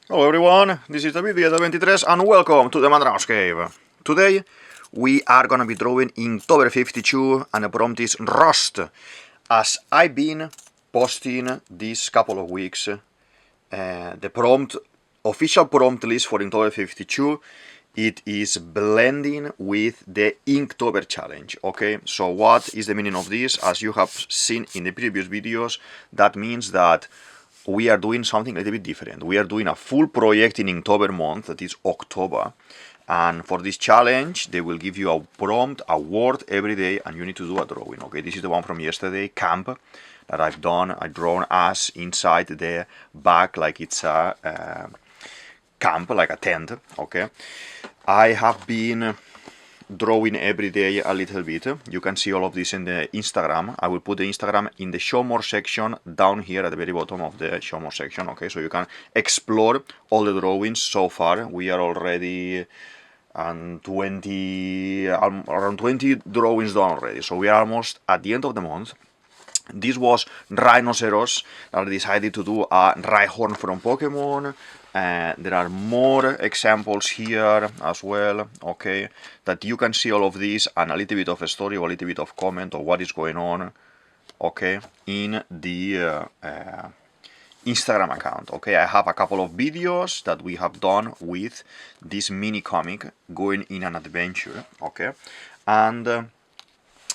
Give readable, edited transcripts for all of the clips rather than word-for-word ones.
Hello everyone, this is DavidViadel23 and welcome to the Mandrago's Cave. Today we are gonna be drawing Inktober 52 and the prompt is Rust. As I've been posting this couple of weeks, the official prompt list for Inktober 52, it is blending with the Inktober challenge, okay? So what is the meaning of this? As you have seen in the previous videos, that means that we are doing something a little bit different. We are doing a full project in Inktober month, that is October. And for this challenge, they will give you a prompt, a word every day, and you need to do a drawing, okay? This is the one from yesterday, camp, that I've drawn us inside the bag like it's a camp, like a tent, okay? I have been drawing every day a little bit. You can see all of this in the Instagram. I will put the Instagram in the show more section down here at the very bottom of the show more section, okay? So you can explore all the drawings so far. We are already around 20 drawings done already. So we are almost at the end of the month. This was Rhinoceros that I decided to do a Rhyhorn from Pokemon. There are more examples here as well, okay, that you can see all of these and a little bit of a story or a little bit of comment of what is going on, okay, in the Instagram account, okay. I have a couple of videos that we have done with this mini comic going in an adventure, okay, and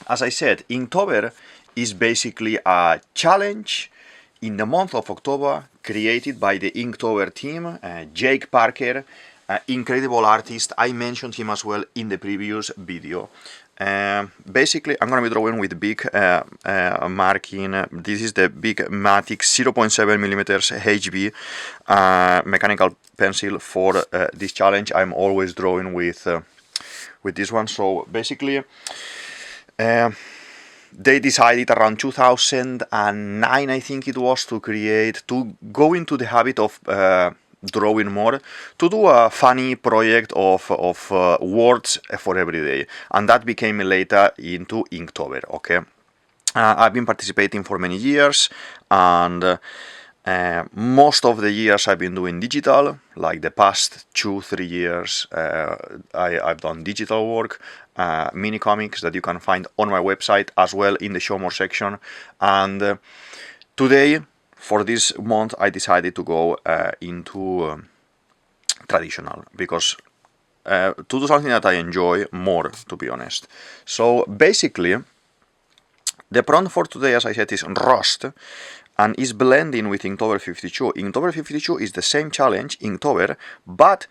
as I said, Inktober is basically a challenge in the month of October created by the Inktober team, Jake Parker, incredible artist. I mentioned him as well in the previous video. Basically, I'm going to be drawing with big marking. This is the big Matic 0.7 millimeters HB mechanical pencil for this challenge. I'm always drawing with this one. So basically, they decided around 2009, I think it was, to go into the habit of drawing more, to do a funny project of words for every day, and that became later into Inktober, okay? I've been participating for many years, and most of the years I've been doing digital, like the past 2-3 years I've done digital work, mini comics that you can find on my website as well in the show more section. And today, for this month, I decided to go into traditional, because to do something that I enjoy more, to be honest. So basically, the prompt for today, as I said, is Rust, and is blending with Inktober 52. Inktober 52 is the same challenge, Inktober, but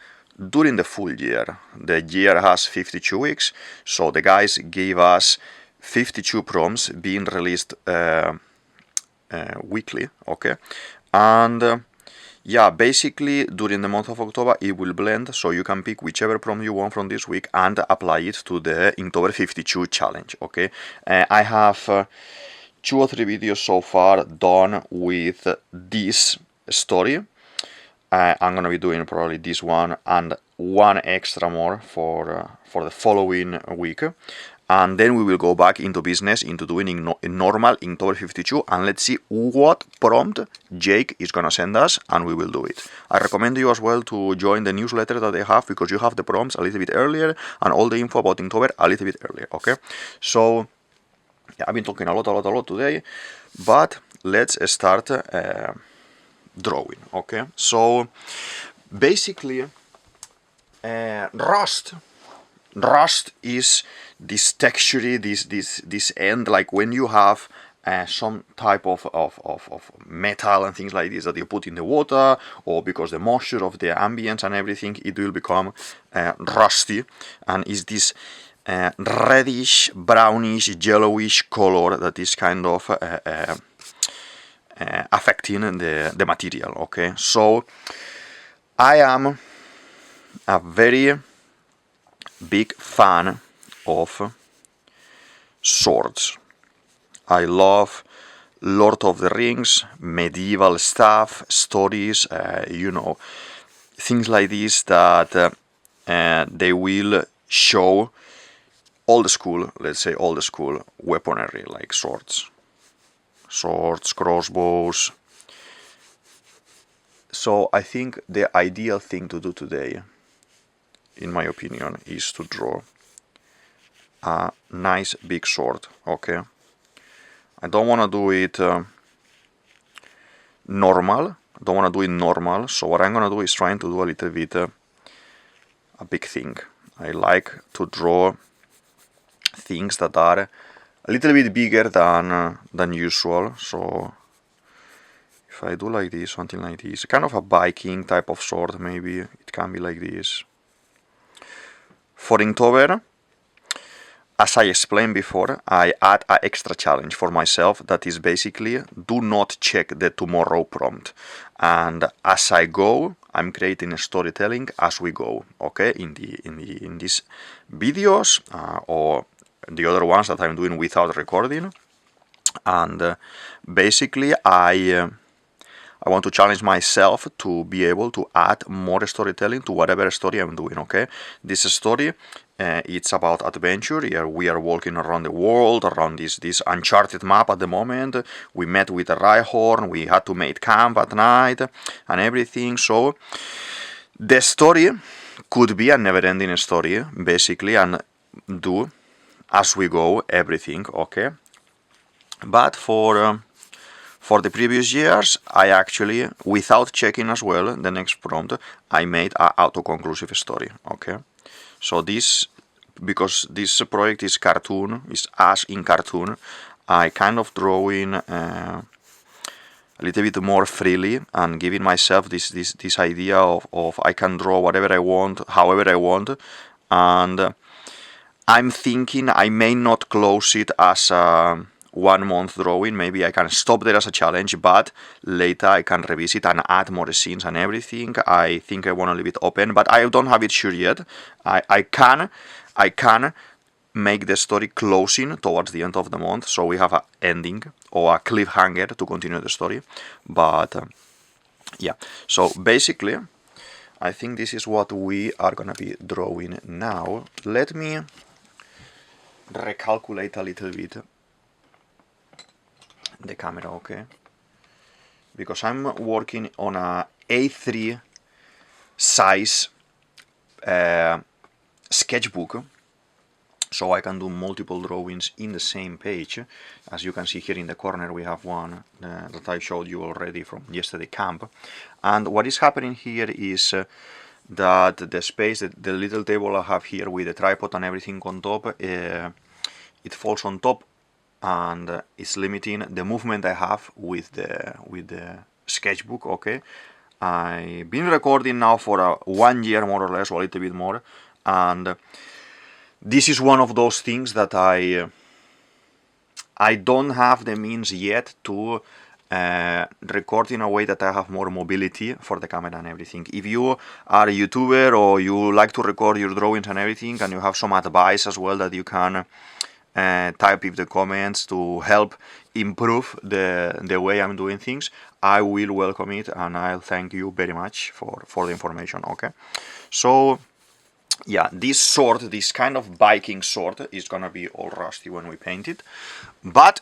during the full year. The year has 52 weeks, so the guys gave us 52 prompts being released weekly, okay? And yeah, basically during the month of October it will blend, so you can pick whichever prompt you want from this week and apply it to the Inktober 52 challenge, okay? I have 2 or 3 videos so far done with this story. I'm gonna be doing probably this one and one extra more for the following week, and then we will go back into business, into doing normal Inktober 52, and let's see what prompt Jake is gonna send us, and we will do it. I recommend you as well to join the newsletter that they have, because you have the prompts a little bit earlier and all the info about Inktober a little bit earlier, okay? So yeah, I've been talking a lot today, but let's start drawing, okay? So basically, Rust is this texture, this end, like when you have some type of metal and things like this that you put in the water, or because the moisture of the ambience and everything, it will become rusty, and is this reddish, brownish, yellowish color that is kind of affecting the material, okay? So I am a very big fan of swords. I love Lord of the Rings, medieval stuff, stories, you know, things like this that they will show old school, let's say old school weaponry, like swords, crossbows, So I think the ideal thing to do today, in my opinion, is to draw a nice big sword, okay? I don't want to do it normal. I don't want to do it normal. So what I'm going to do is trying to do a little bit a big thing. I like to draw things that are a little bit bigger than usual. So if I do like this, something like this, kind of a Viking type of sword, maybe it can be like this. For Inktober, as I explained before, I add an extra challenge for myself that is basically do not check the tomorrow prompt. And as I go, I'm creating a storytelling as we go, okay? In these videos or the other ones that I'm doing without recording. And basically I want to challenge myself to be able to add more storytelling to whatever story I'm doing, okay? This story, it's about adventure. Here we are walking around the world, around this uncharted map at the moment. We met with a Rhyhorn, we had to make camp at night and everything. So the story could be a never-ending story, basically, and do as we go everything, okay? But for the previous years, I actually, without checking as well the next prompt, I made an auto-conclusive story, okay? So this, because this project is cartoon, is as in cartoon, I kind of drawing a little bit more freely and giving myself this idea of I can draw whatever I want, however I want, and I'm thinking I may not close it as a 1 month drawing. Maybe I can stop there as a challenge, but later I can revisit and add more scenes and everything. I think I want to leave it open, but I don't have it sure yet. I can make the story closing towards the end of the month, so we have an ending or a cliffhanger to continue the story. But yeah, so basically I think this is what we are gonna be drawing now. Let me recalculate a little bit the camera, okay? Because I'm working on a A3 size sketchbook, so I can do multiple drawings in the same page. As you can see here in the corner, we have one that I showed you already from yesterday camp. And what is happening here is that the space, the little table I have here with the tripod and everything on top, it falls on top and it's limiting the movement I have with the sketchbook, okay? I've been recording now for 1 year more or less, or a little bit more, and this is one of those things that I don't have the means yet to record in a way that I have more mobility for the camera and everything. If you are a YouTuber or you like to record your drawings and everything, and you have some advice as well that you can type in the comments to help improve the way I'm doing things, I will welcome it and I'll thank you very much for the information, okay? So yeah, this sword, this kind of Viking sword, is gonna be all rusty when we paint it. But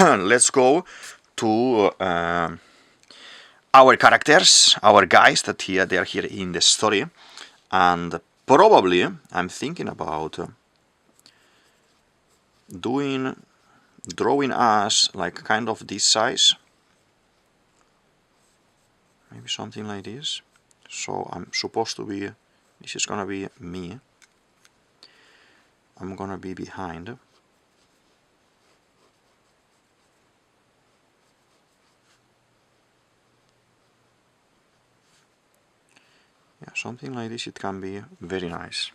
let's go to our characters, our guys that they are here in the story, and probably I'm thinking about drawing us like kind of this size, maybe something like this. So I'm supposed to be, this is gonna be me, I'm gonna be behind. Yeah, something like this, it can be very nice.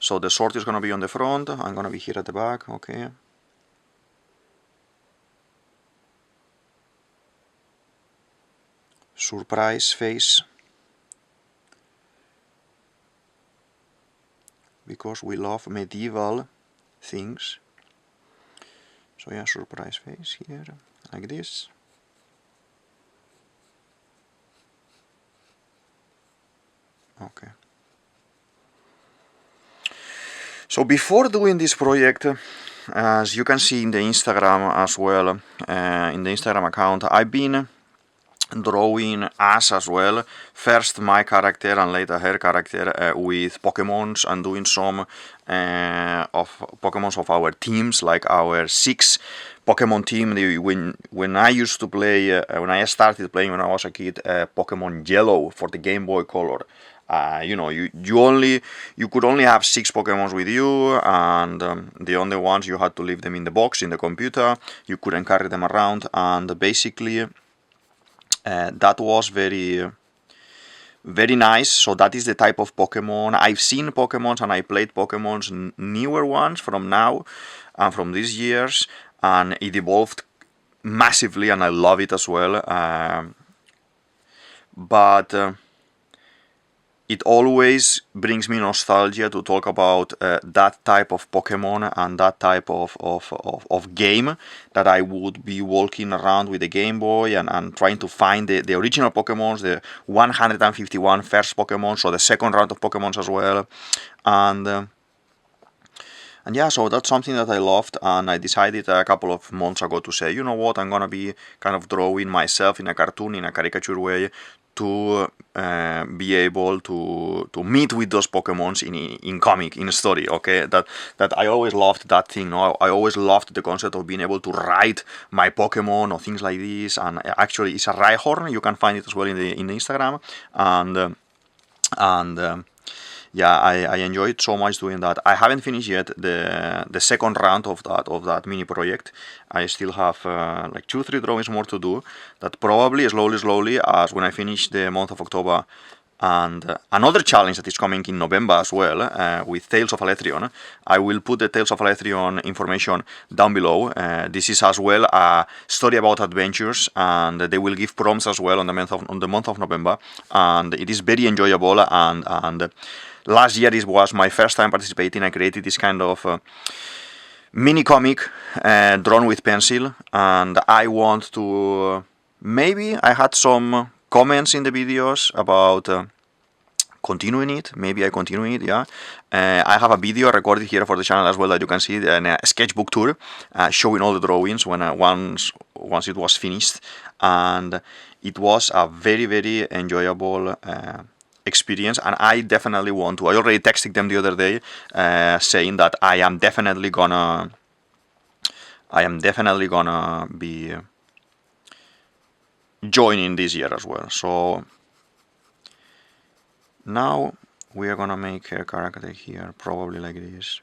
So the sword is gonna be on the front, I'm gonna be here at the back, okay. Surprise face, because we love medieval things. So yeah, surprise face here, like this. Okay. So before doing this project, as you can see in the Instagram as well, in the Instagram account, I've been drawing us as well. First my character and later her character with Pokemons, and doing some of Pokemons of our teams, like our 6 Pokemon team. When I used to play, when I started playing when I was a kid, Pokemon Yellow for the Game Boy Color. You know, you could only have 6 Pokemons with you, and the only ones you had to leave them in the box in the computer. You couldn't carry them around, and basically that was very nice. So that is the type of Pokemon I've seen. Pokemons, and I played Pokemons, newer ones from now and from these years, and it evolved massively, and I love it as well. But it always brings me nostalgia to talk about that type of Pokemon and that type of game, that I would be walking around with the Game Boy and trying to find the original Pokemons, the 151 first Pokemon, so the second round of Pokemons as well. And yeah, so that's something that I loved, and I decided a couple of months ago to say, you know what, I'm gonna be kind of drawing myself in a cartoon, in a caricature way, to be able to meet with those Pokemons in comic, in a story, okay? That I always loved that thing, no? I always loved the concept of being able to ride my Pokemon or things like this, and actually it's a Rhyhorn, you can find it as well in the Instagram, and yeah, I enjoyed so much doing that. I haven't finished yet the second round of that mini project. I still have like 2-3 drawings more to do. That probably slowly, as when I finish the month of October. And another challenge that is coming in November as well, with Tales of Alethryon. I will put the Tales of Alethryon information down below. This is as well a story about adventures, and they will give prompts as well on the month of November. And it is very enjoyable, and last year it was my first time participating. I created this kind of mini comic drawn with pencil, and I want to... maybe I had some comments in the videos about continuing it. Maybe I continue it, yeah. I have a video recorded here for the channel as well that you can see, a sketchbook tour showing all the drawings when once it was finished, and it was a very enjoyable experience, and I definitely want to. I already texted them the other day saying that I am definitely gonna be joining this year as well. So now we are gonna make a character here, probably like this.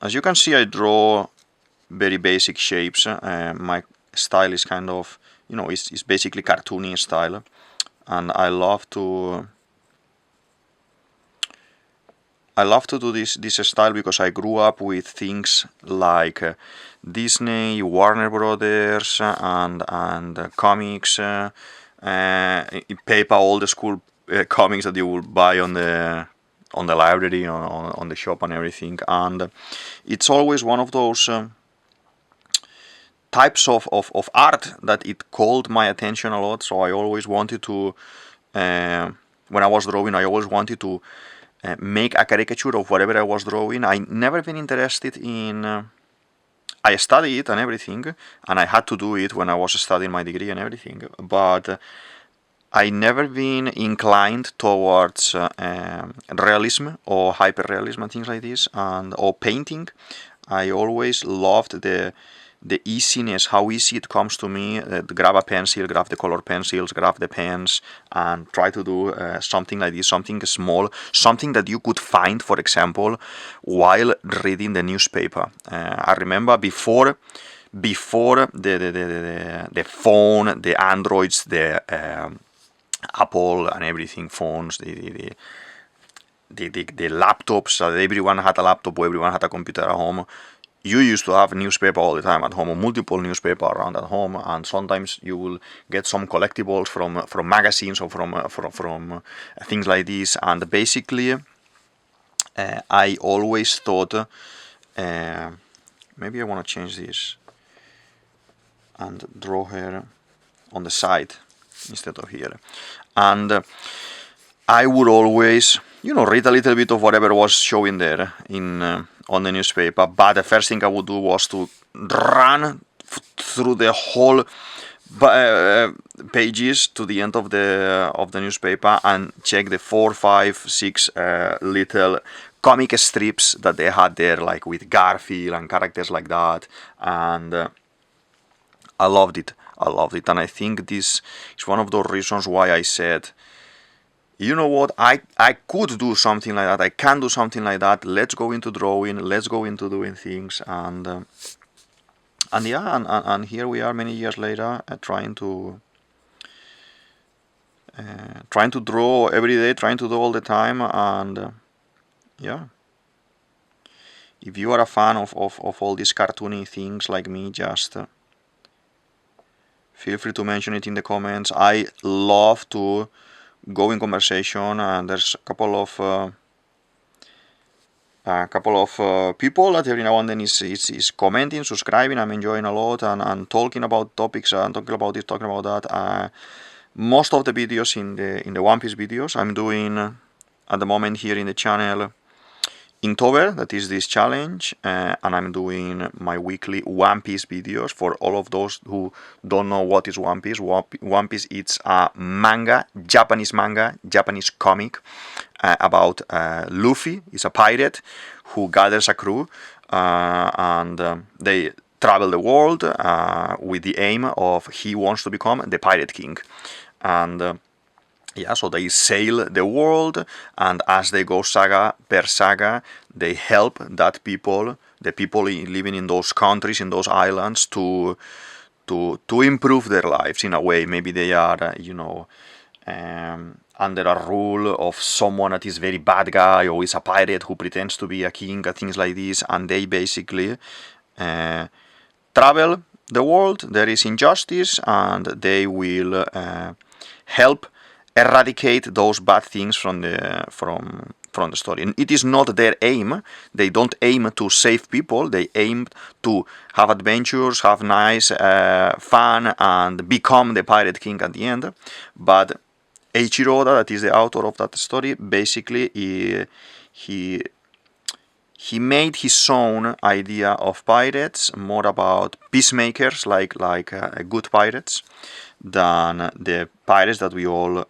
As you can see, I draw very basic shapes. My style is kind of, you know, it's basically cartoony style, and I love to do this style because I grew up with things like Disney, Warner Brothers, and comics, paper, all the school comics that you will buy on the library, on the shop and everything. And it's always one of those types of art that it called my attention a lot. So I always wanted to, when I was drawing, I always wanted to make a caricature of whatever I was drawing. I never been interested in... I studied it and everything, and I had to do it when I was studying my degree and everything, but I never been inclined towards realism or hyper-realism and things like this, or painting. I always loved the easiness, how easy it comes to me to grab a pencil, grab the color pencils, grab the pens, and try to do something like this, something small, something that you could find, for example, while reading the newspaper. I remember before the phone, the Androids, the Apple and everything, phones, the laptops, that everyone had a laptop or everyone had a computer at home. You used to have a newspaper all the time at home, or multiple newspaper around at home, and sometimes you will get some collectibles from magazines or from things like this. And basically, I always thought, maybe I want to change this and draw her on the side instead of here. And I would always, you know, read a little bit of whatever was showing there on the newspaper, but the first thing I would do was to run through the whole pages to the end of the newspaper and check the 4, 5, 6 little comic strips that they had there, like with Garfield and characters like that, and I loved it. And I think this is one of those reasons why I said, you know what, I could do something like that, I can do something like that, let's go into drawing, let's go into doing things, and here we are many years later, trying to draw every day, trying to do all the time, and yeah. If you are a fan of all these cartoony things like me, just feel free to mention it in the comments. I love to go in conversation, and there's a couple of people that every now and then is commenting, subscribing. I'm enjoying a lot, and talking about topics, and talking about this, talking about that. Most of the videos in the One Piece videos I'm doing at the moment here in the channel Inktober, that is this challenge, and I'm doing my weekly One Piece videos. For all of those who don't know what is One Piece, One Piece it's a manga, Japanese comic about Luffy. He's a pirate who gathers a crew, and they travel the world with the aim of he wants to become the Pirate King. And yeah, so they sail the world, and as they go saga per saga, they help the people living in those countries, in those islands, to improve their lives in a way. Maybe they are, under a rule of someone that is very bad guy, or is a pirate who pretends to be a king, and things like this, and they basically travel the world. There is injustice, and they will help eradicate those bad things from the story. And it is not their aim. They don't aim to save people. They aim to have adventures, have nice fun, and become the Pirate King at the end. But Eiichiro Oda, that is the author of that story, basically he made his own idea of pirates, more about peacemakers, like good pirates, than the pirates that we all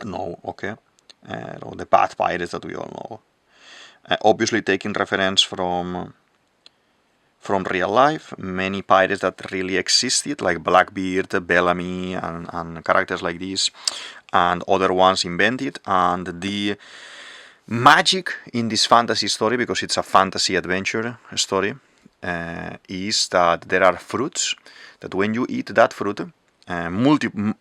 know, okay? Or the bad pirates that we all know. Obviously taking reference from real life, many pirates that really existed, like Blackbeard, Bellamy, and characters like this, and other ones invented. And the magic in this fantasy story, because it's a fantasy adventure story, is that there are fruits that when you eat that fruit,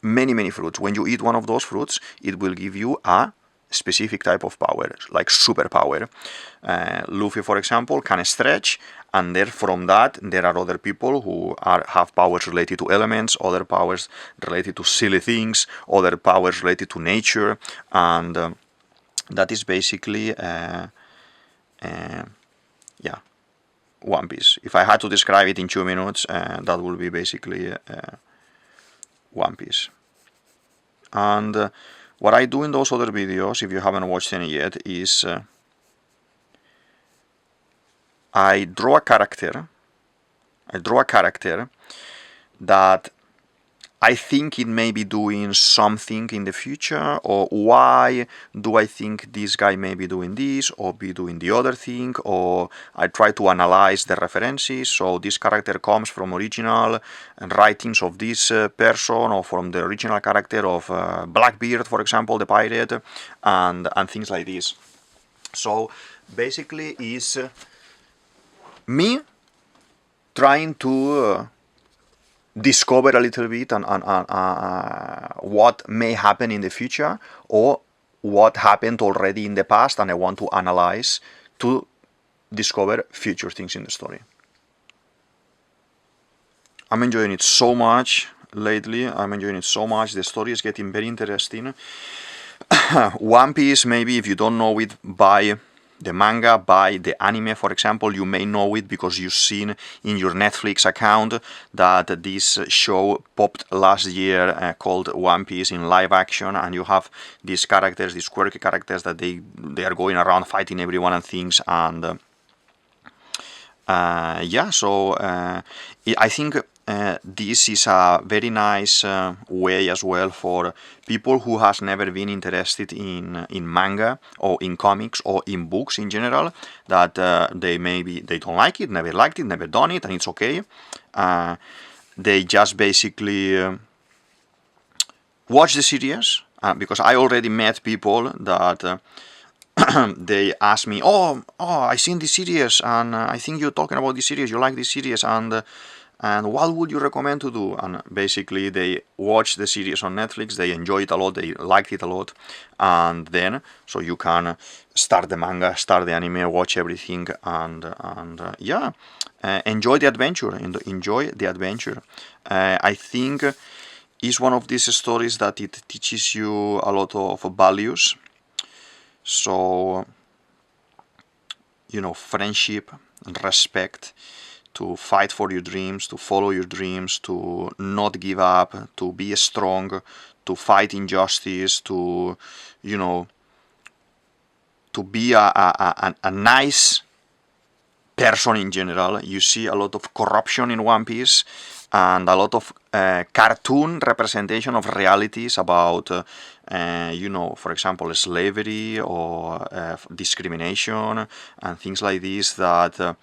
many fruits, when you eat one of those fruits, it will give you a specific type of power, like superpower. Luffy, for example, can stretch, and there from that there are other people who have powers related to elements, other powers related to silly things, other powers related to nature, and that is basically One Piece. If I had to describe it in 2 minutes, that would be basically One Piece. And what I do in those other videos, if you haven't watched any yet, is I draw a character that I think it may be doing something in the future, or why do I think this guy may be doing this, or be doing the other thing, or I try to analyze the references. So this character comes from original writings of this person, or from the original character of Blackbeard, for example, the pirate, and things like this. So basically is me trying to discover a little bit on what may happen in the future, or what happened already in the past, and I want to analyze to discover future things in the story. I'm enjoying it so much lately. The story is getting very interesting. One Piece, maybe if you don't know it by the manga, by the anime, for example, you may know it because you've seen in your Netflix account that this show popped last year called One Piece in live action, and you have these characters, these quirky characters, that they are going around fighting everyone and things, and yeah, so I think this is a very nice way as well for people who has never been interested in manga or in comics or in books in general, that they don't like it, never liked it, never done it, and it's okay. They just basically watch the series, because I already met people that they ask me, oh, I seen this series, and I think you're talking about this series, you like this series, and what would you recommend to do? And basically they watch the series on Netflix, they enjoy it a lot, they liked it a lot, and then so you can start the manga, start the anime, watch everything, and yeah, enjoy the adventure. I think is one of these stories that it teaches you a lot of values. So, you know, friendship and respect, to fight for your dreams, to follow your dreams, to not give up, to be strong, to fight injustice, to, you know, to be a nice person in general. You see a lot of corruption in One Piece, and a lot of cartoon representation of realities about, you know, for example, slavery or discrimination and things like this that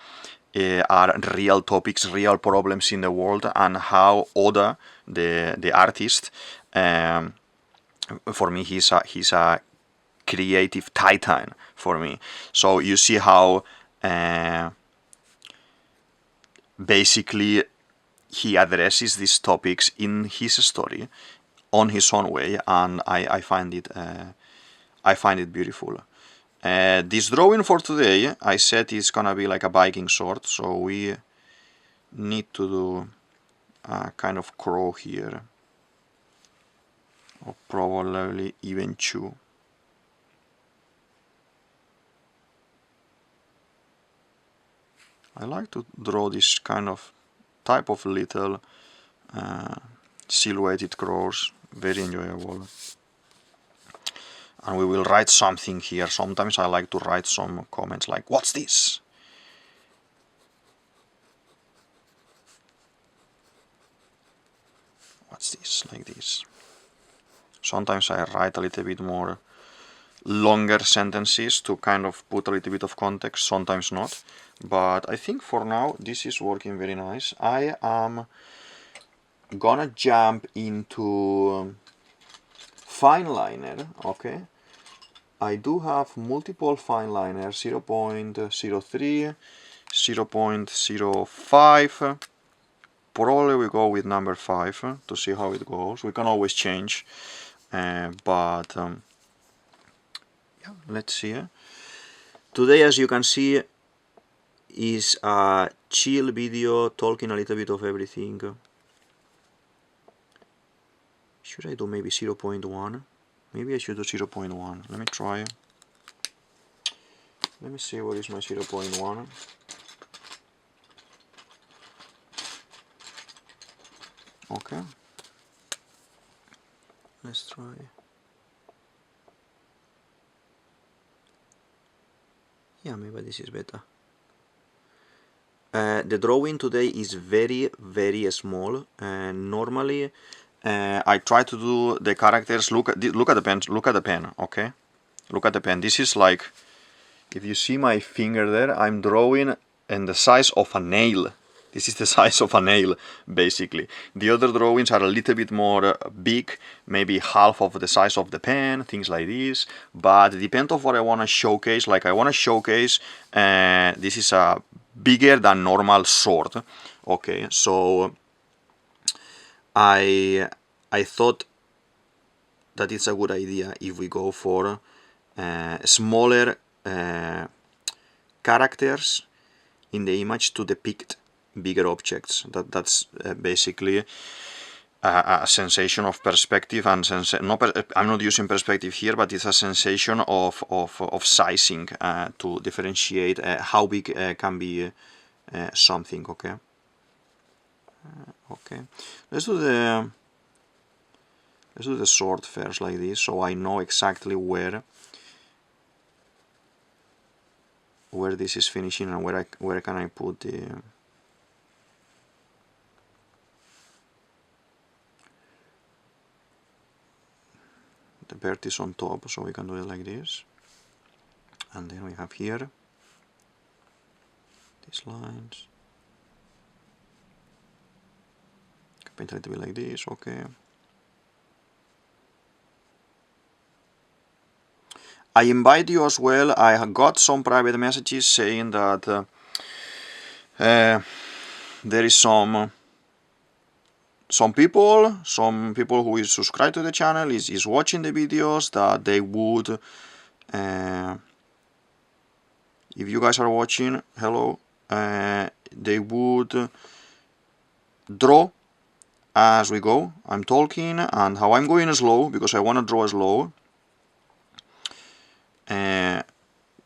are real topics, real problems in the world, and how Oda, the artist, for me, he's a creative titan for me. So you see how basically he addresses these topics in his story on his own way, and I find it beautiful. This drawing for today, I said, is gonna be like a Viking sword, so we need to do a kind of crow here, or probably even two. I like to draw this kind of type of little silhouetted crows, very enjoyable. And we will write something here. Sometimes I like to write some comments like, what's this? What's this? Like this. Sometimes I write a little bit more longer sentences to kind of put a little bit of context, sometimes not. But I think for now this is working very nice. I am gonna jump into fine liner, okay? I do have multiple fine liners, 0.03, 0.05. Probably we go with number 5 to see how it goes. We can always change, but yeah, let's see. Today, as you can see, is a chill video talking a little bit of everything. Should I do maybe 0.1? Maybe I should do 0.1. Let me try. Let me see what is my 0.1. Okay. Let's try. Yeah, maybe this is better. The drawing today is very, very small. Normally, I try to do the characters. Look at the pen. Look at the pen. Okay, look at the pen. This is like, if you see my finger there, I'm drawing in the size of a nail. This is the size of a nail, basically. The other drawings are a little bit more big, maybe half of the size of the pen, things like this. But it depends on what I want to showcase. Like I want to showcase, this is a bigger than normal sword. Okay, so I thought that it's a good idea if we go for smaller characters in the image to depict bigger objects. That's basically a sensation of perspective, and I'm not using perspective here, but it's a sensation of sizing to differentiate how big can be something. Okay. Okay. Let's do the sword first, like this, so I know exactly where where this is finishing and where can I put the vertex on top, so we can do it like this. And then we have here these lines. Paint a little bit like this, okay. I invite you as well. I have got some private messages saying that there is some people who is subscribed to the channel, is watching the videos, that they would, if you guys are watching, hello, they would draw as we go. I'm talking, and how I'm going slow, because I want to draw slow.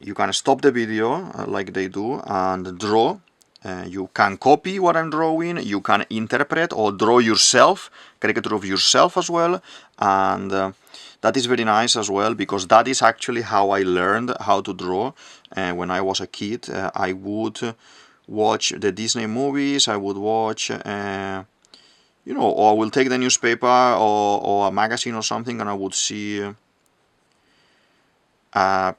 You can stop the video like they do and draw. You can copy what I'm drawing, you can interpret or draw yourself, caricature of yourself as well, and that is very nice as well, because that is actually how I learned how to draw. When I was a kid, I would watch the Disney movies, I would watch, you know, or I will take the newspaper or a magazine or something, and I would see a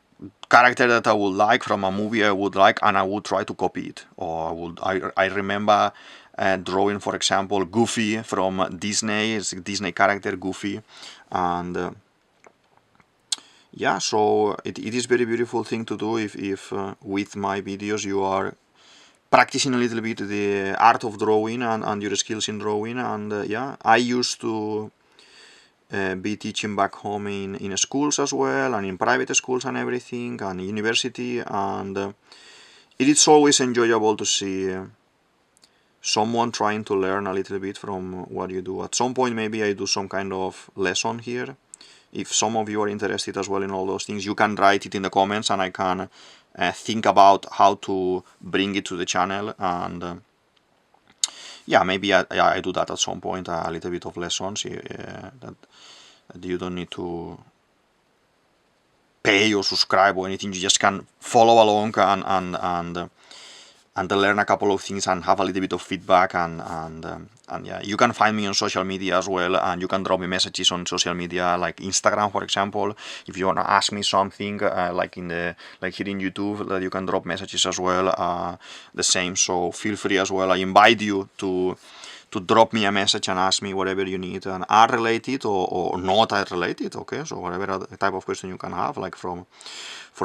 character that I would like from a movie I would like, and I would try to copy it. Or I remember drawing, for example, Goofy from Disney. It's a Disney character, Goofy, and yeah, so it is very beautiful thing to do if with my videos you are practicing a little bit the art of drawing and your skills in drawing. And yeah, I used to be teaching back home in schools as well, and in private schools and everything, and university, and it is always enjoyable to see someone trying to learn a little bit from what you do. At some point maybe I do some kind of lesson here. If some of you are interested as well in all those things, you can write it in the comments, and I can think about how to bring it to the channel. And yeah, maybe I do that at some point, a little bit of lessons that you don't need to pay or subscribe or anything. You just can follow along and learn a couple of things and have a little bit of feedback. And yeah, you can find me on social media as well, and you can drop me messages on social media, like Instagram, for example. If you want to ask me something, like here in YouTube, that you can drop messages as well, the same. So feel free as well. I invite you to drop me a message and ask me whatever you need, and art related or not art related, okay? So whatever type of question you can have, like from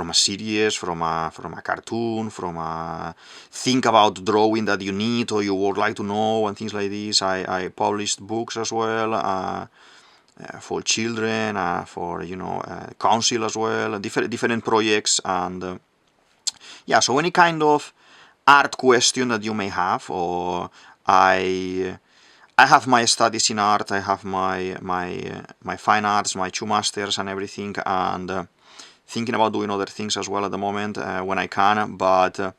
a series, from a cartoon, from a think about drawing that you need or you would like to know, and things like this. I published books as well, for children, for, you know, council as well, different projects. And yeah, so any kind of art question that you may have, or I have my studies in art, I have my fine arts, my 2 masters and everything, and thinking about doing other things as well at the moment when I can. But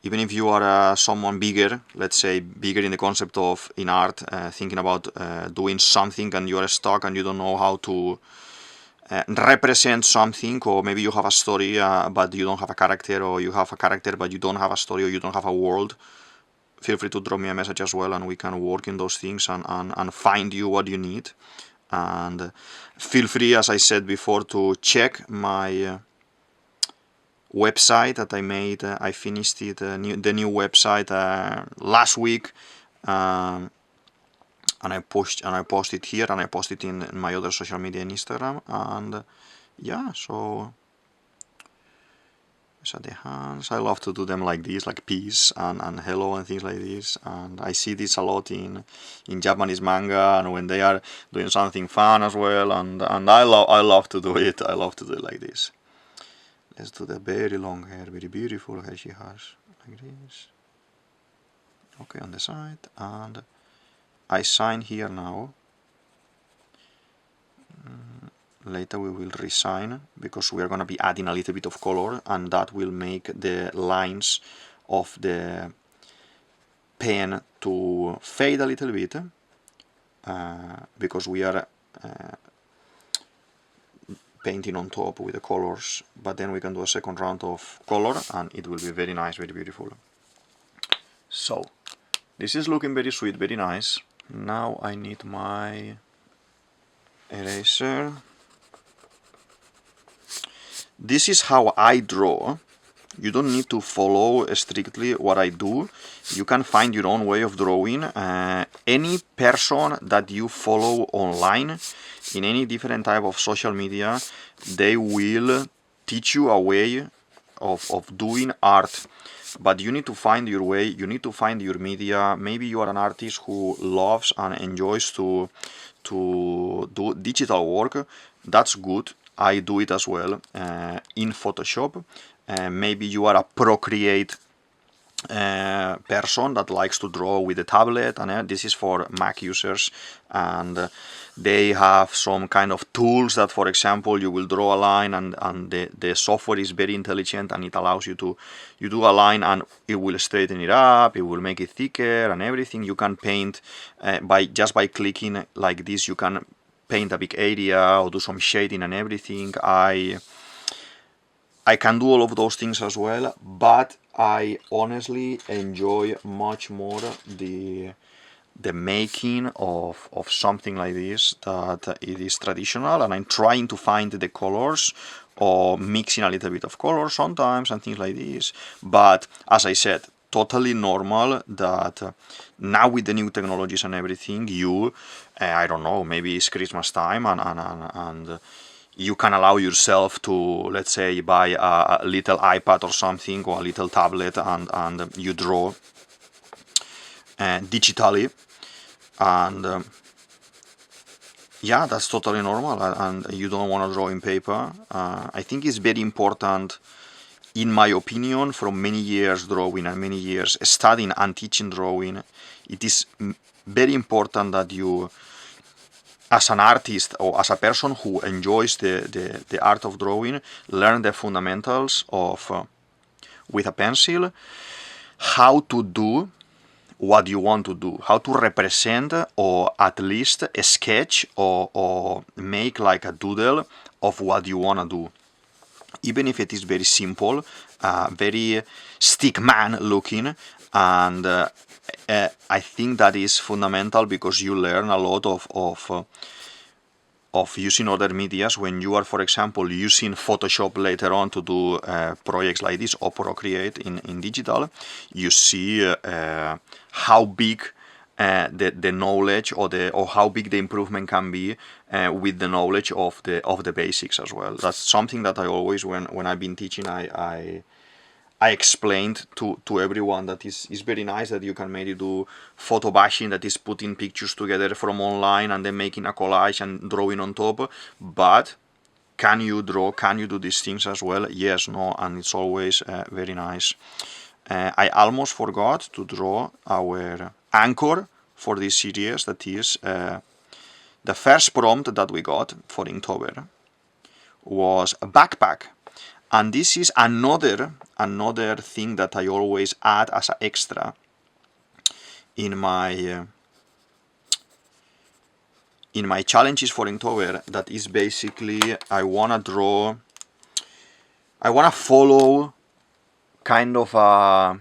even if you are someone bigger, let's say bigger in the concept of in art, thinking about doing something and you are stuck and you don't know how to represent something, or maybe you have a story but you don't have a character, or you have a character but you don't have a story, or you don't have a world, feel free to drop me a message as well, and we can work in those things and find you what you need. And feel free, as I said before, to check my website that I made. I finished it, the new website last week, and I posted here, and I posted in my other social media in Instagram. And yeah, so the hands, I love to do them like this, like peace and hello and things like this. And I see this a lot in Japanese manga, and when they are doing something fun as well, and I love to do it. I love to do it like this. Let's do the very long hair, very beautiful hair she has, like this. Okay, on the side, and I sign here now. Later we will resign, because we are going to be adding a little bit of color, and that will make the lines of the pen to fade a little bit, because we are painting on top with the colors, but then we can do a second round of color and it will be very nice, very beautiful. So this is looking very sweet, very nice. Now I need my eraser. This is how I draw. You don't need to follow strictly what I do. You can find your own way of drawing. Any person that you follow online, in any different type of social media, they will teach you a way of doing art. But you need to find your way, you need to find your media. Maybe you are an artist who loves and enjoys to do digital work. That's good. I do it as well in Photoshop. Maybe you are a Procreate person that likes to draw with a tablet, and this is for Mac users, and they have some kind of tools that, for example, you will draw a line and the software is very intelligent and it allows you to, you do a line and it will straighten it up, it will make it thicker and everything. You can paint just by clicking like this, you can paint a big area or do some shading and everything. I can do all of those things as well, but I honestly enjoy much more the making of something like this, that it is traditional, and I'm trying to find the colors or mixing a little bit of color sometimes and things like this. But as I said, totally normal that now with the new technologies and everything, you, I don't know, maybe it's Christmas time and you can allow yourself to, let's say, buy a little iPad or something, or a little tablet, and you draw digitally, and yeah, that's totally normal, and you don't want to draw in paper. I think it's very important, in my opinion, from many years drawing and many years studying and teaching drawing, it is very important that you, as an artist or as a person who enjoys the art of drawing, learn the fundamentals of, with a pencil, how to do what you want to do, how to represent or at least a sketch or make like a doodle of what you want to do. Even if it is very simple, very stickman looking, and I think that is fundamental because you learn a lot of using other medias. When you are, for example, using Photoshop later on to do projects like this, or Procreate in digital, you see how big the knowledge or how big the improvement can be with the knowledge of the basics as well. That's something that I always, when I've been teaching, I explained to everyone that is very nice that you can maybe do photo bashing, that is putting pictures together from online and then making a collage and drawing on top, but can you draw, can you do these things as well? Yes, no, and it's always very nice. I almost forgot to draw our anchor for this series, that is the first prompt that we got for Inktober was a backpack. And this is another thing that I always add as an extra in my challenges for Inktober. That is basically, I wanna follow kind of a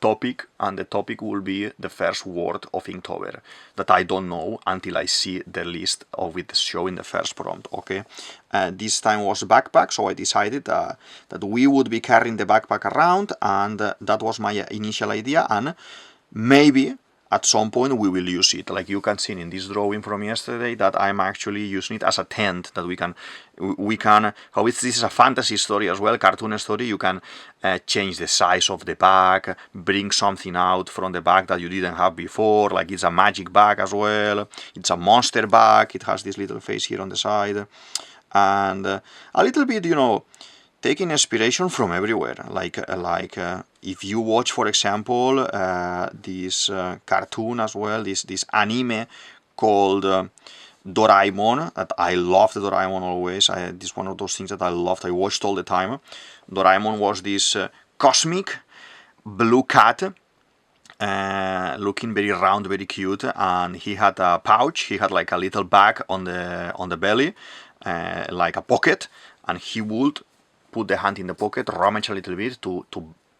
topic, and the topic will be the first word of Inktober that I don't know until I see the list of it showing the first prompt. Okay, this time was backpack, so I decided that we would be carrying the backpack around, and that was my initial idea, and maybe at some point we will use it, like you can see in this drawing from yesterday, that I'm actually using it as a tent, that we can this is a fantasy story as well, cartoon story. You can change the size of the bag, bring something out from the bag that you didn't have before, like it's a magic bag as well, it's a monster bag, it has this little face here on the side, and a little bit, you know, taking inspiration from everywhere, like if you watch, for example, this cartoon as well, this anime called Doraemon, that I loved Doraemon always. This is one of those things that I loved, I watched all the time. Doraemon was this cosmic blue cat, looking very round, very cute, and he had a pouch, he had like a little bag on the belly, like a pocket, and he would put the hand in the pocket, rummage a little bit to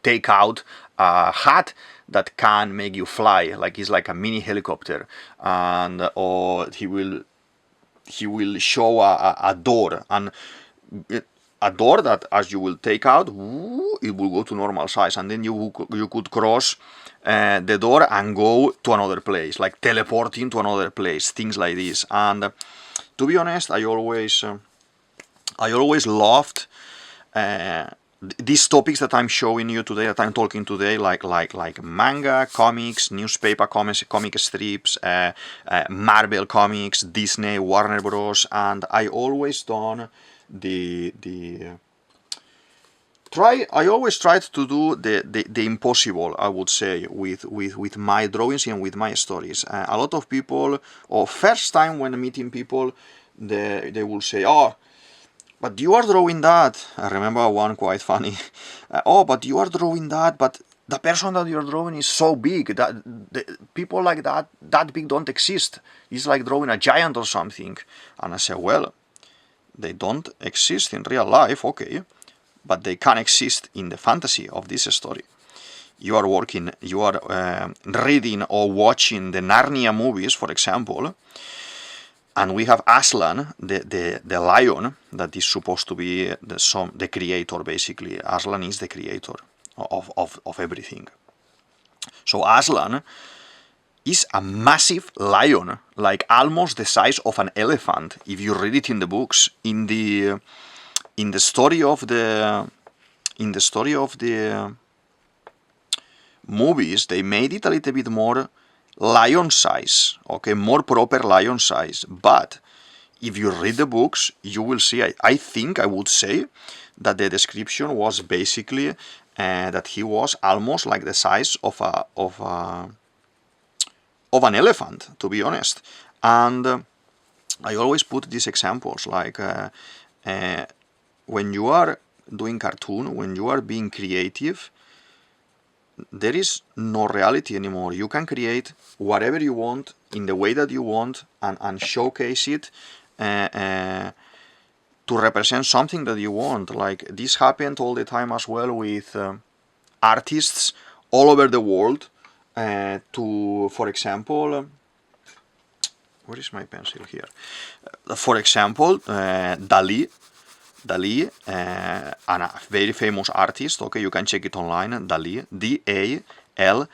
take out a hat that can make you fly, like it's like a mini helicopter, and or he will show a door, and a door that as you will take out, it will go to normal size, and then you could cross the door and go to another place, like teleporting to another place, things like this. And to be honest, I always loved these topics that I'm showing you today, that I'm talking today, like manga, comics, newspaper comics, comic strips, Marvel comics, Disney, Warner Bros. And I always done I always tried to do the impossible, I would say, with my drawings and with my stories. A lot of people, or first time when meeting people, they will say, "Oh, but you are drawing that." I remember one quite funny. "Oh, but you are drawing that, but the person that you're drawing is so big that people like that big don't exist. It's like drawing a giant or something." And I said, "Well, they don't exist in real life, okay, but they can exist in the fantasy of this story. You are reading or watching the Narnia movies, for example, and we have Aslan, the lion, that is supposed to be the creator, basically. Aslan is the creator of everything. So Aslan is a massive lion, like almost the size of an elephant, if you read it in the books. In the story of the movies, they made it a little bit more lion size, okay, more proper lion size. But if you read the books, you will see, I think I would say that the description was basically that he was almost like the size of an elephant, to be honest. And I always put these examples, like when you are doing cartoon, when you are being creative, there is no reality anymore. You can create whatever you want in the way that you want, and showcase it to represent something that you want. Like this happened all the time as well with artists all over the world. For example, where is my pencil here? For example, Dali, and a very famous artist, okay, you can check it online, Dali, D-A-L-I,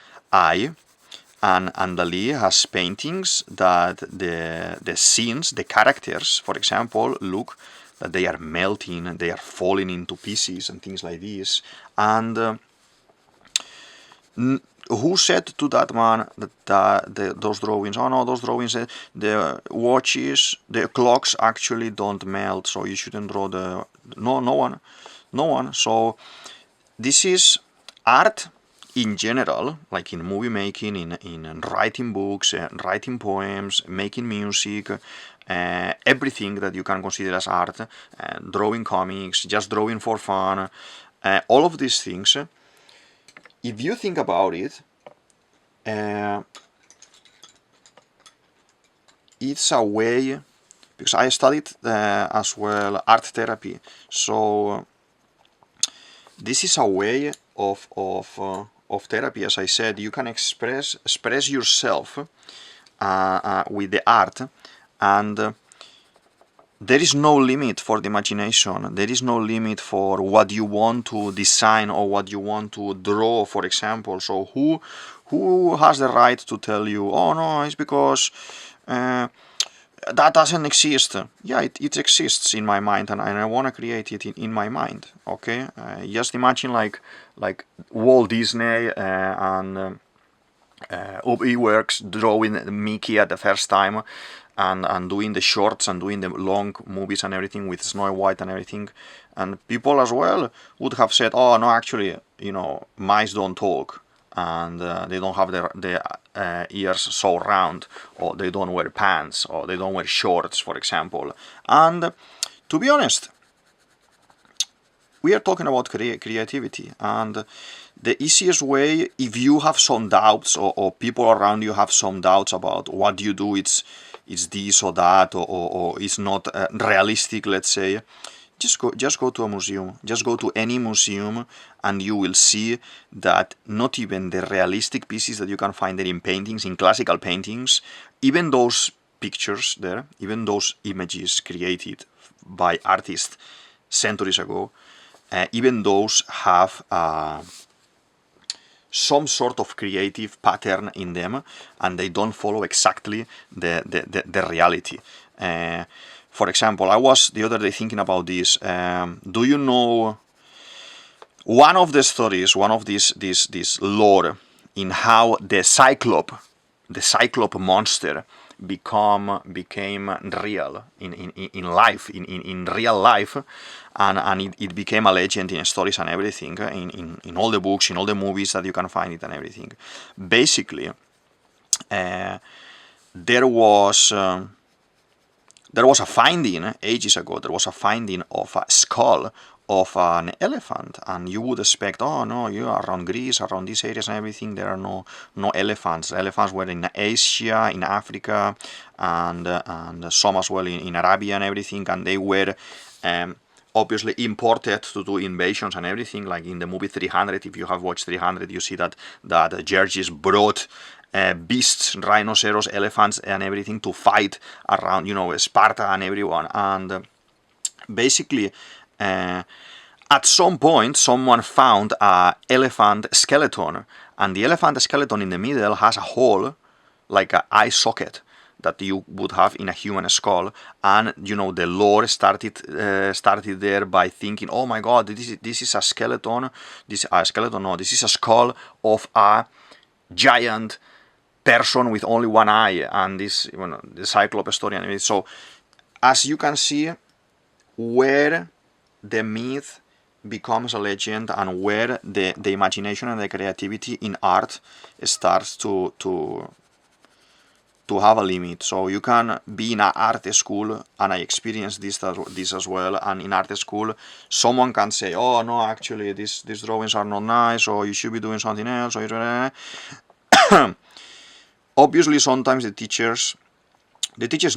and Dali has paintings that the scenes, the characters, for example, look that they are melting, they are falling into pieces and things like this. And who said to that man that those drawings, oh no, those drawings, the watches, the clocks actually don't melt, so you shouldn't draw no one. So this is art in general, like in movie making, in writing books, writing poems, making music, everything that you can consider as art, drawing comics, just drawing for fun, all of these things. If you think about it, it's a way, because I studied as well art therapy, so this is a way of therapy. As I said, you can express yourself with the art, and there is no limit for the imagination. There is no limit for what you want to design or what you want to draw, for example. So who has the right to tell you, oh no, it's because that doesn't exist? Yeah, it exists in my mind, and I want to create it in my mind. Okay, just imagine like Walt Disney and Ubi Works drawing Mickey at the first time, and doing the shorts and doing the long movies and everything with Snow White and everything. And people as well would have said, oh no, actually, mice don't talk, and they don't have their ears so round, or they don't wear pants, or they don't wear shorts, for example. And to be honest, we are talking about creativity, and the easiest way, if you have some doubts, or people around you have some doubts about what you do, it's this or that, or it's not realistic, let's say, just go to a museum. Just go to any museum, and you will see that not even the realistic pieces that you can find there in paintings, in classical paintings, even those pictures there, even those images created by artists centuries ago, even those have some sort of creative pattern in them, and they don't follow exactly the reality. For example, I was the other day thinking about this. Do you know one of the stories, one of this lore in how the Cyclope monster became real in life, in real life, and it became a legend in stories and everything, in all the books, in all the movies that you can find it and everything. Basically, there was a finding ages ago. There was a finding of a skull of an elephant, and you would expect, oh no, you are around Greece, around these areas and everything, there are no elephants. Elephants were in Asia, in Africa, and some as well in Arabia and everything, and they were obviously imported to do invasions and everything, like in the movie 300. If you have watched 300, you see that Georges brought beasts, rhinoceros, elephants and everything to fight around, Sparta and everyone. And basically, at some point, someone found an elephant skeleton, and the elephant skeleton in the middle has a hole, like an eye socket, that you would have in a human skull. And the lore started there by thinking, oh my god, this is a skeleton. This is a skull of a giant person with only one eye, and this, the Cyclops story and everything. So, as you can see, where the myth becomes a legend, and where the imagination and the creativity in art starts to have a limit. So you can be in an art school, and I experienced this as well, and in art school someone can say, oh no, actually these drawings are not nice, or you should be doing something else, or obviously sometimes the teachers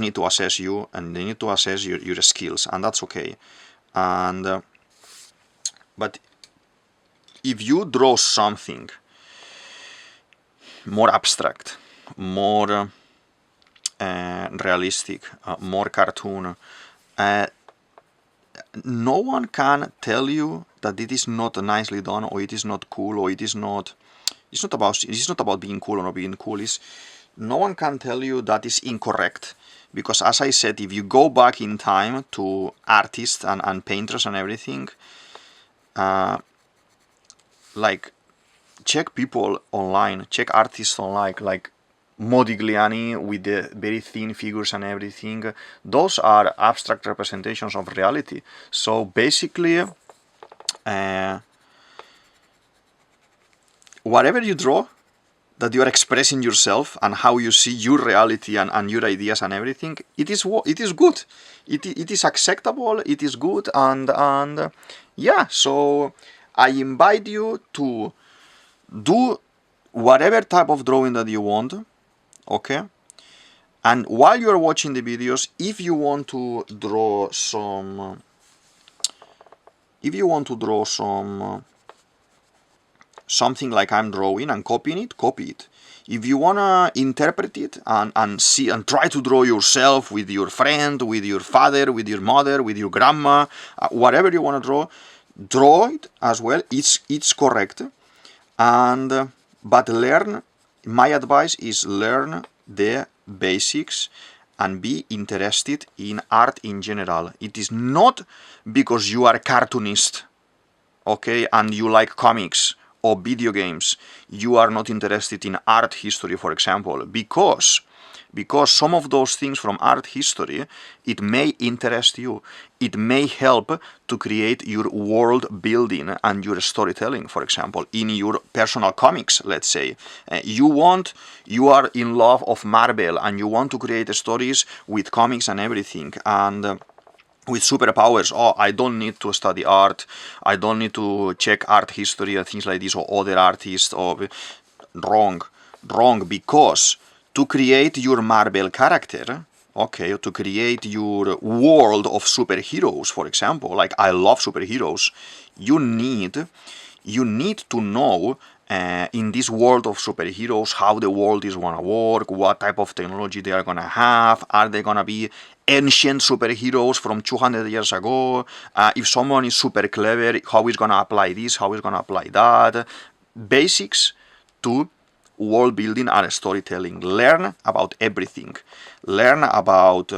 need to assess you, and they need to assess your skills, and that's okay. And but if you draw something more abstract, more realistic, more cartoon, no one can tell you that it is not nicely done, or it is not cool, or it's not about being cool or not being cool. No one can tell you that is incorrect, because as I said, if you go back in time to artists and painters and everything, like, check people online, check artists online, like Modigliani with the very thin figures and everything. Those are abstract representations of reality. So basically, whatever you draw, that you are expressing yourself and how you see your reality and your ideas and everything, it is good. It is acceptable. It is good, and yeah. So I invite you to do whatever type of drawing that you want. Okay, and while you are watching the videos, if you want to draw some, something like I'm drawing and copying it, copy it. If you wanna interpret it and see and try to draw yourself with your friend, with your father, with your mother, with your grandma, whatever you wanna draw it as well. It's correct, and but learn. My advice is learn the basics and be interested in art in general. It is not because you are a cartoonist, okay, and you like comics or video games, you are not interested in art history, for example, because some of those things from art history, it may interest you. It may help to create your world building and your storytelling, for example, in your personal comics, let's say. You are in love of Marvel, and you want to create stories with comics and everything, and with superpowers. Oh, I don't need to study art, I don't need to check art history or things like this, or other artists, or wrong, because to create your Marvel character, okay, to create your world of superheroes, for example, like I love superheroes, you need to know in this world of superheroes how the world is gonna work, what type of technology they are gonna have, are they gonna be ancient superheroes from 200 years ago, if someone is super clever, how is gonna apply this, how is gonna apply that, basics to world building and storytelling. Learn about everything. Learn about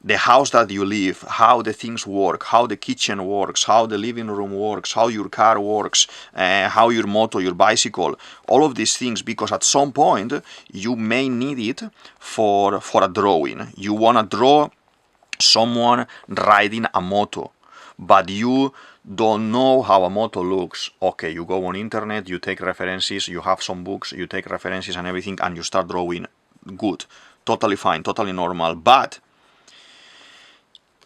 the house that you live, how the things work, how the kitchen works, how the living room works, how your car works, how your motor, your bicycle, all of these things, because at some point you may need it for a drawing. You want to draw someone riding a moto, but you don't know how a moto looks. Okay, you go on internet, you take references, you have some books, you take references and everything, and you start drawing. Good, totally fine, totally normal. But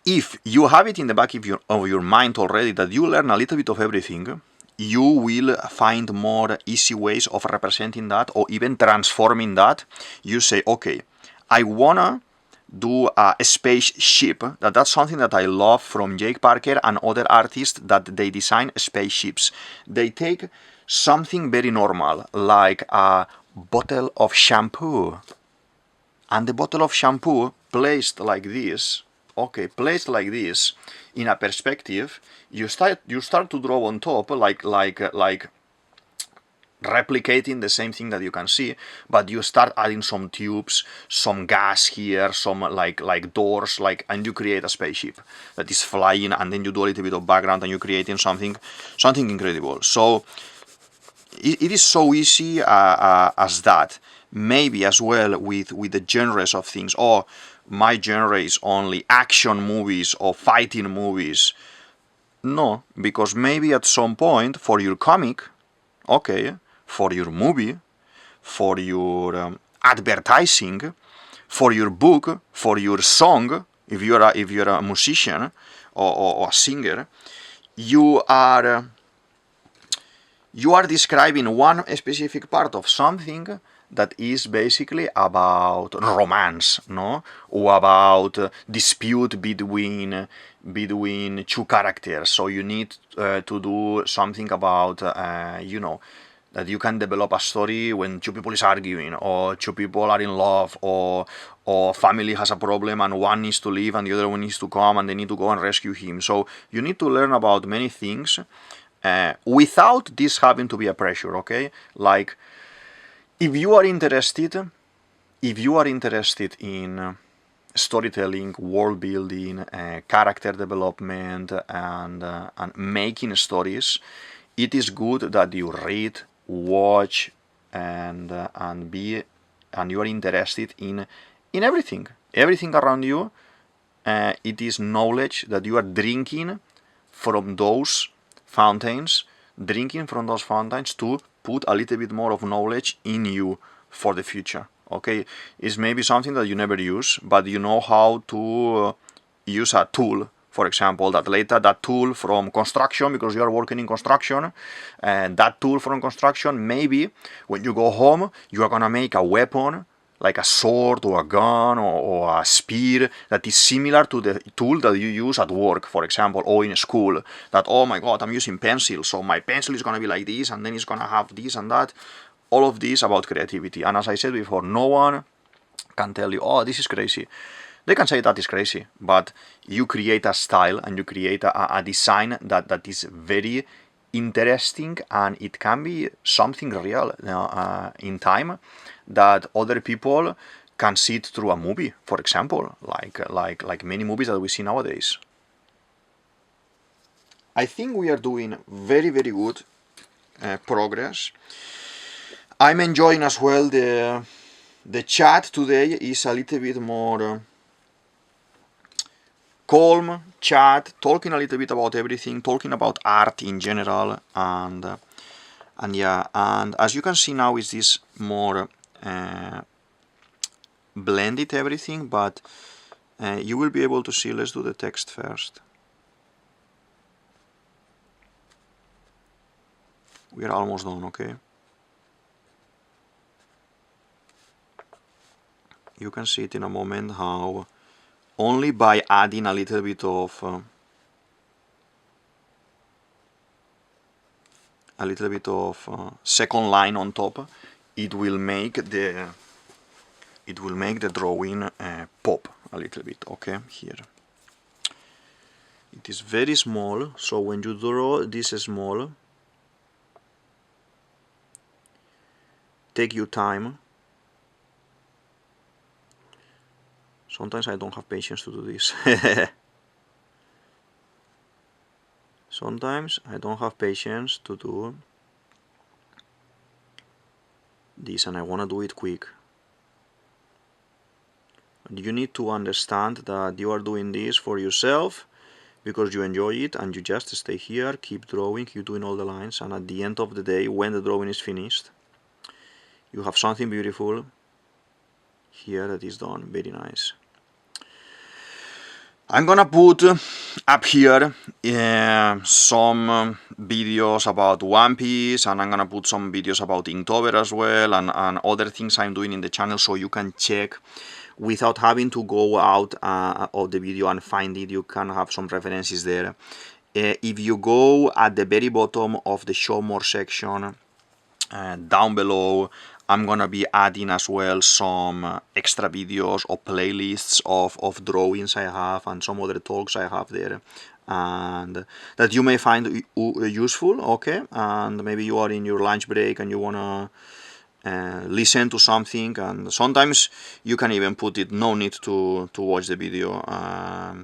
if you have it in the back of your mind already that you learn a little bit of everything, you will find more easy ways of representing that, or even transforming that. You say, okay, I wanna do a spaceship. That's something that I love from Jake Parker and other artists, that they design spaceships. They take something very normal, like a bottle of shampoo, and the bottle of shampoo placed like this, okay, placed like this in a perspective, you start to draw on top, like replicating the same thing that you can see, but you start adding some tubes, some gas here, some like doors, and you create a spaceship that is flying, and then you do a little bit of background and you're creating something incredible. So it is so easy as that. Maybe as well with the genres of things. Oh, my genre is only action movies or fighting movies. No, because maybe at some point for your comic, okay, for your movie, for your advertising, for your book, for your song, if you're a musician or a singer, you are describing one specific part of something that is basically about romance, no, or about dispute between two characters. So you need to do something about that you can develop a story when two people is arguing, or two people are in love, or family has a problem and one needs to leave and the other one needs to come and they need to go and rescue him. So you need to learn about many things without this having to be a pressure, okay? Like, if you are interested in storytelling, world building, character development, and making stories, it is good that you read, watch, and you are interested in everything around you. It is knowledge that you are drinking from those fountains, to put a little bit more of knowledge in you for the future. Okay, it's maybe something that you never use, but you know how to use a tool, for example, that tool from construction, because you are working in construction, and that tool from construction, maybe when you go home, you are gonna make a weapon, like a sword or a gun or a spear, that is similar to the tool that you use at work, for example, or in school. That, oh my god, I'm using pencil, so my pencil is gonna be like this, and then it's gonna have this and that. All of this about creativity. And as I said before, no one can tell you, oh, this is crazy. They can say that is crazy, but you create a style and you create a design that is very interesting, and it can be something real in time, that other people can see it through a movie, for example, like many movies that we see nowadays. I think we are doing very, very good progress. I'm enjoying as well the chat today is a little bit more calm chat, talking a little bit about everything, talking about art in general, and yeah, and as you can see now, is this more blended everything, but you will be able to see. Let's do the text first. We are almost done, okay? You can see it in a moment how only by adding a little bit of second line on top, it will make the drawing pop a little bit. Okay, here it is very small, so when you draw this small, take your time. Sometimes I don't have patience to do this. Sometimes I don't have patience to do this, and I want to do it quick. You need to understand that you are doing this for yourself because you enjoy it, and you just stay here, keep drawing, keep doing all the lines, and at the end of the day, when the drawing is finished, you have something beautiful here that is done. Very nice. I'm gonna put up here some videos about One Piece, and I'm gonna put some videos about Inktober as well, and other things I'm doing in the channel, so you can check without having to go out of the video and find it. You can have some references there. If you go at the very bottom of the show more section down below, I'm gonna be adding as well some extra videos or playlists of drawings I have and some other talks I have there, and that you may find useful. Okay, and maybe you are in your lunch break and you wanna listen to something, and sometimes you can even put it no need to watch the video.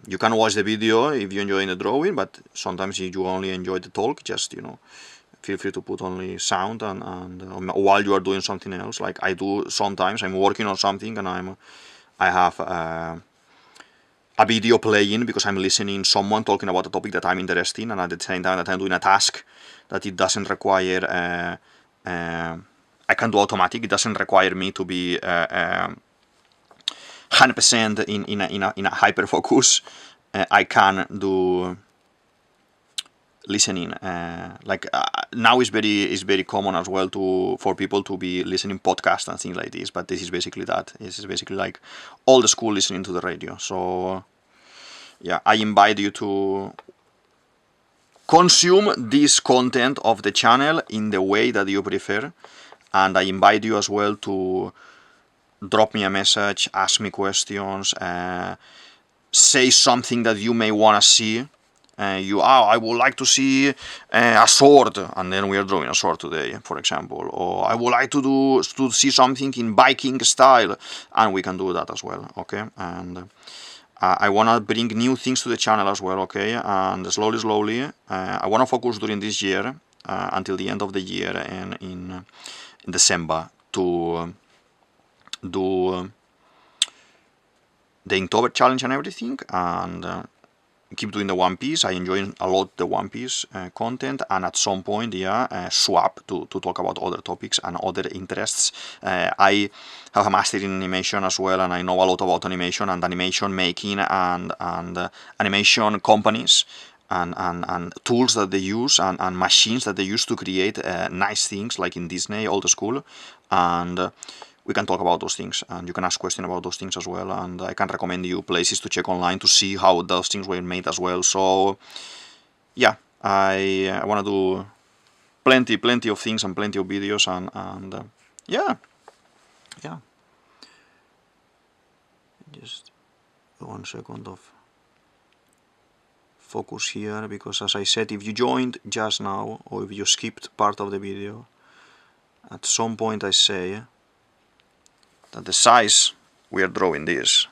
You can watch the video if you enjoy the drawing, but sometimes if you only enjoy the talk, just, you know, feel free to put only sound and while you are doing something else, like I do sometimes. I'm working on something and I have a video playing because I'm listening someone talking about a topic that I'm interested in, and at the same time that I'm doing a task that it doesn't require I can do automatic. It doesn't require me to be 100% in a hyper focus. I can do listening. Now is very common as well for people to be listening podcasts and things like this. But this is basically that. This is basically like all the school listening to the radio. So yeah, I invite you to consume this content of the channel in the way that you prefer. And I invite you as well to drop me a message, ask me questions, say something that you may want to see. I would like to see a sword, and then we are drawing a sword today, for example. Or I would like to see something in Viking style, and we can do that as well, okay? And I want to bring new things to the channel as well, okay? And slowly, I want to focus during this year, until the end of the year, and in December, to do the Inktober challenge and everything, and keep doing the One Piece. I enjoy a lot the One Piece content, and at some point, swap to talk about other topics and other interests. I have a master in animation as well, and I know a lot about animation and animation making and animation companies and tools that they use and machines that they use to create nice things, like in Disney, old school, and we can talk about those things, and you can ask questions about those things as well, and I can recommend you places to check online to see how those things were made as well. So yeah, I want to do plenty of things and plenty of videos, and yeah. Just 1 second of focus here, because as I said, if you joined just now or if you skipped part of the video, at some point I say that the size we are drawing this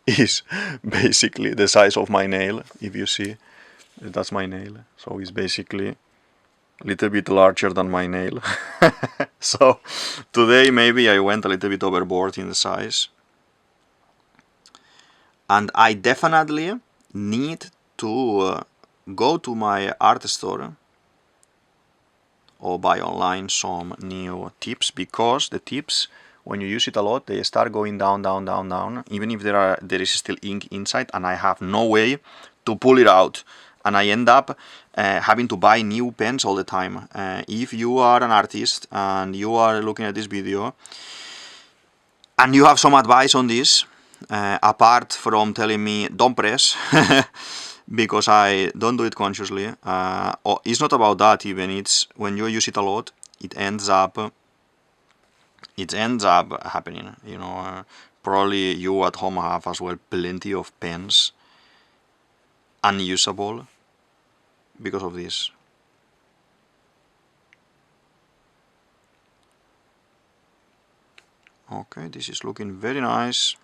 is basically the size of my nail. If you see, that's my nail, so it's basically a little bit larger than my nail. So today maybe I went a little bit overboard in the size, and I definitely need to go to my art store or buy online some new tips, because the tips when you use it a lot, they start going down, down, down, down, even if there is still ink inside, and I have no way to pull it out, and I end up having to buy new pens all the time. If you are an artist and you are looking at this video and you have some advice on this, apart from telling me don't press because I don't do it consciously, it's not about that even, it's when you use it a lot, it ends up happening, you know. Probably you at home have as well plenty of pens unusable because of this. Okay, this is looking very nice.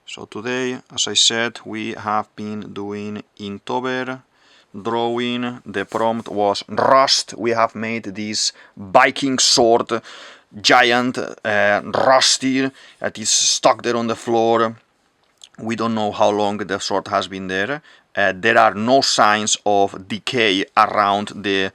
So today, as I said, we have been doing Inktober drawing. The prompt was rust. We have made this Viking sword, giant, rusty, that is stuck there on the floor. We don't know how long the sword has been there. There are no signs of decay around the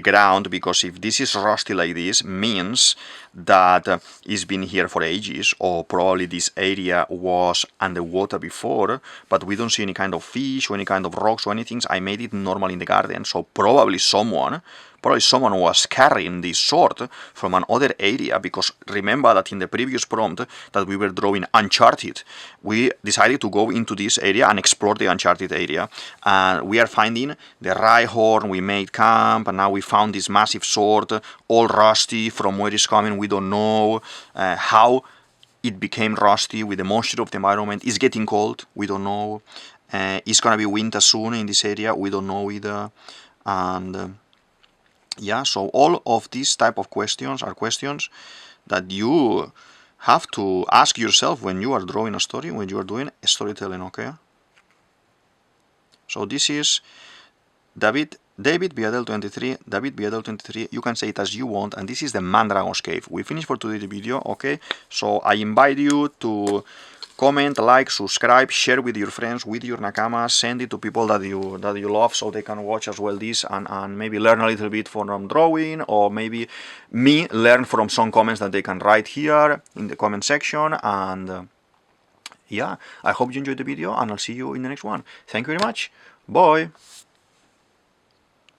ground, because if this is rusty like this, means that it's been here for ages, or probably this area was underwater before, but we don't see any kind of fish or any kind of rocks or anything. I made it normal in the garden, so probably someone was carrying this sword from another area, because remember that in the previous prompt that we were drawing Uncharted, we decided to go into this area and explore the Uncharted area, and we are finding the Rhyhorn, we made camp, and now we found this massive sword, all rusty. From where it's coming, we don't know. How it became rusty with the moisture of the environment. It's getting cold, we don't know. It's gonna be winter soon in this area, we don't know either. And yeah, so all of these type of questions are questions that you have to ask yourself when you are drawing a story, when you are doing storytelling, okay? So this is DavidViadel23, DavidViadel23, you can say it as you want, and this is the Mandragon's Cave. We finished for today's video, okay? So I invite you to comment, like, subscribe, share with your friends, with your nakamas, send it to people that you love, so they can watch as well this and maybe learn a little bit from drawing, or maybe me learn from some comments that they can write here in the comment section. And yeah, I hope you enjoyed the video, and I'll see you in the next one. Thank you very much. Bye.